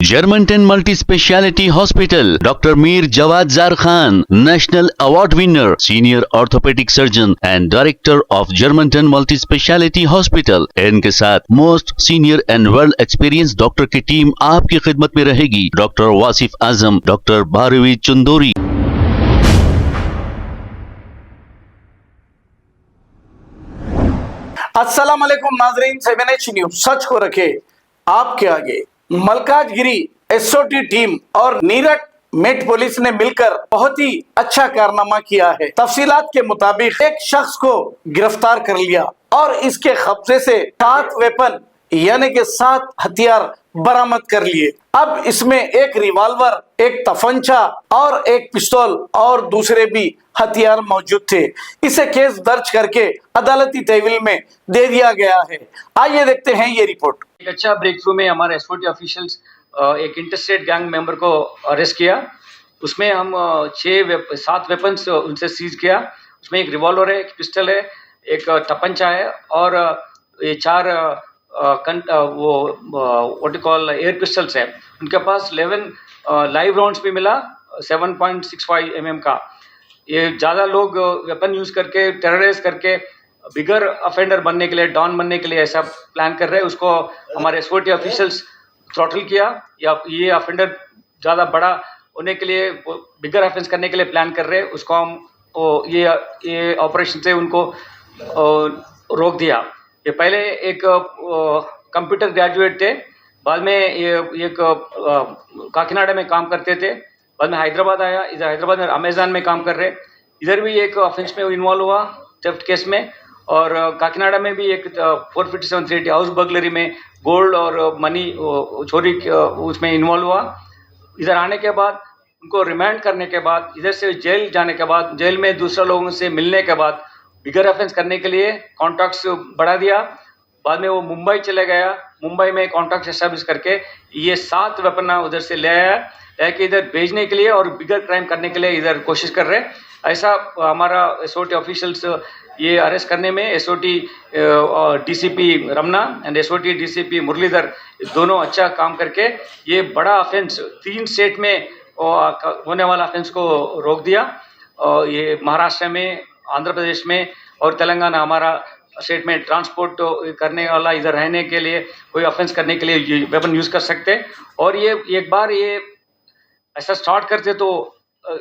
Germantown Multi-Speciality Hospital, Dr. Mir Jawad Zar Khan, National Award winner, Senior Orthopedic Surgeon and Director of Germantown Multi-Speciality Hospital। इनके साथ most senior and world experience doctor की team आपकी खिदमत में रहेगी। Doctor Wasif Azam, doctor Bharvi Chandori. अस्सलाम वालेकुम नाजरीन, 7H न्यूज सच को रखे आपके आगे। मलकाजगिरी एसओटी टीम और नीरट मेट पुलिस ने मिलकर बहुत ही अच्छा कारनामा किया है। तफसीलात के मुताबिक एक शख्स को गिरफ्तार कर लिया और इसके कब्जे से 7 वेपन यानी कि 7 हथियार बरामद कर लिए। अब इसमें एक रिवॉल्वर, एक तफंचा और एक पिस्तौल और दूसरे भी हथियार मौजूद थे। इसे केस दर्ज करके अदालती तहवील में दे दिया गया है। आइए देखते हैं ये रिपोर्ट। एक अच्छा ब्रेक थ्रू में हमारे एसओटी ऑफिशियल्स एक इंटरस्टेट गैंग मेंबर को अरेस्ट किया। उसमें हम 7 वेपन्स उनसे सीज किया। उसमें एक रिवॉल्वर है, एक पिस्टल है, एक तपंचा है और ये 4 एयर पिस्टल्स है। उनके पास 11 लाइव राउंड्स भी मिला 7.65 mm का। ये ज़्यादा लोग वेपन यूज़ करके टेरराइज करके बिगर अफेंडर बनने के लिए, डॉन बनने के लिए ऐसा प्लान कर रहे हैं। उसको हमारे एसओटी ऑफिशियल्स थ्रॉटल किया। या ये अफेंडर ज़्यादा बड़ा होने के लिए, बिगर ऑफेंस करने के लिए प्लान कर रहे हैं। उसको हम ये ऑपरेशन से उनको रोक दिया। ये पहले एक कंप्यूटर ग्रेजुएट थे, बाद में ये एक काकीनाडा में काम करते थे, बाद में हैदराबाद आया। इधर हैदराबाद में अमेज़न में काम कर रहे। इधर भी एक ऑफेंस में इन्वॉल्व हुआ, थेफ्ट केस में। और काकीनाडा में भी एक 457 380 हाउस बर्गलरी में गोल्ड और मनी चोरी उसमें इन्वॉल्व हुआ। इधर आने के बाद उनको रिमांड करने के बाद, इधर से जेल जाने के बाद, जेल में दूसरे लोगों से मिलने के बाद बिगर ऑफेंस करने के लिए कॉन्टैक्ट्स बढ़ा दिया। बाद में वो मुंबई चले गया। मुंबई में कॉन्टैक्ट एस्टैब्लिश करके ये 7 वेपन उधर से ले आया, लेके इधर भेजने के लिए और बिगर क्राइम करने के लिए इधर कोशिश कर रहे। ऐसा हमारा एसओटी ऑफिशियल्स ये अरेस्ट करने में SOT DCP Ramana and SOT DCP Muralidhar दोनों अच्छा काम करके ये बड़ा ऑफेंस 3 स्टेट में होने वाला ऑफेंस को रोक दिया। ये महाराष्ट्र में, आंध्र प्रदेश में और तेलंगाना हमारा स्टेट में ट्रांसपोर्ट करने वाला, इधर रहने के लिए, कोई ऑफेंस करने के लिए ये वेपन यूज़ कर सकते हैं। और ये एक बार ये ऐसा स्टार्ट करते तो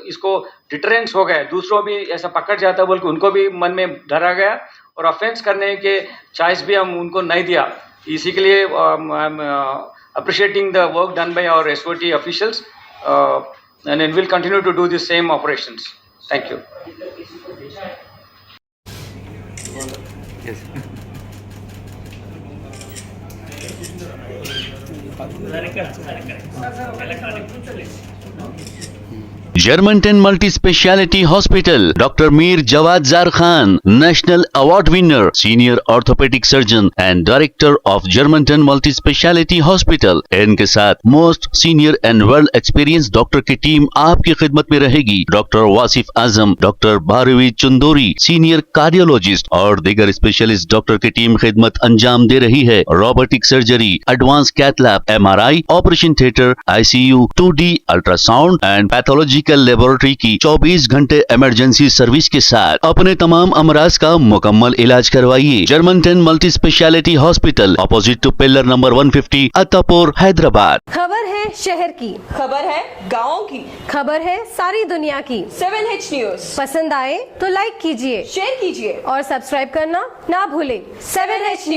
इसको डिटरेंस हो गया, दूसरों भी ऐसा पकड़ जाता बोल के उनको भी मन में डरा गया और ऑफेंस करने के चॉइस भी हम उनको नहीं दिया। इसी के लिए I am appreciating the work done by our SOT officials and will continue to do this same operations. Thank you. Germantown Multi-Speciality Hospital, Dr. Mir Jawad Zar Khan, National Award winner, Senior Orthopedic Surgeon and Director of Germantown Multi-Speciality Hospital। इनके साथ most senior and world experience doctor की team आपकी खिदमत में रहेगी। Doctor Wasif Azam, doctor Bharvi Chandori, senior cardiologist और दीगर specialist doctor की टीम खिदमत अंजाम दे रही है। Robotic surgery, advance cath lab, MRI, operation theatre, ICU, 2D ultrasound and pathology laboratory की 24 घंटे इमरजेंसी सर्विस के साथ अपने तमाम अमराज का मुकम्मल इलाज करवाइए। Germantown multi speciality hospital, opposite to pillar number 150, Attapur, Hyderabad. खबर है शहर की, खबर है गाँव की, खबर है सारी दुनिया की। 7H न्यूज पसंद आए तो लाइक कीजिए, शेयर कीजिए और सब्सक्राइब करना ना भूलें। 7H news.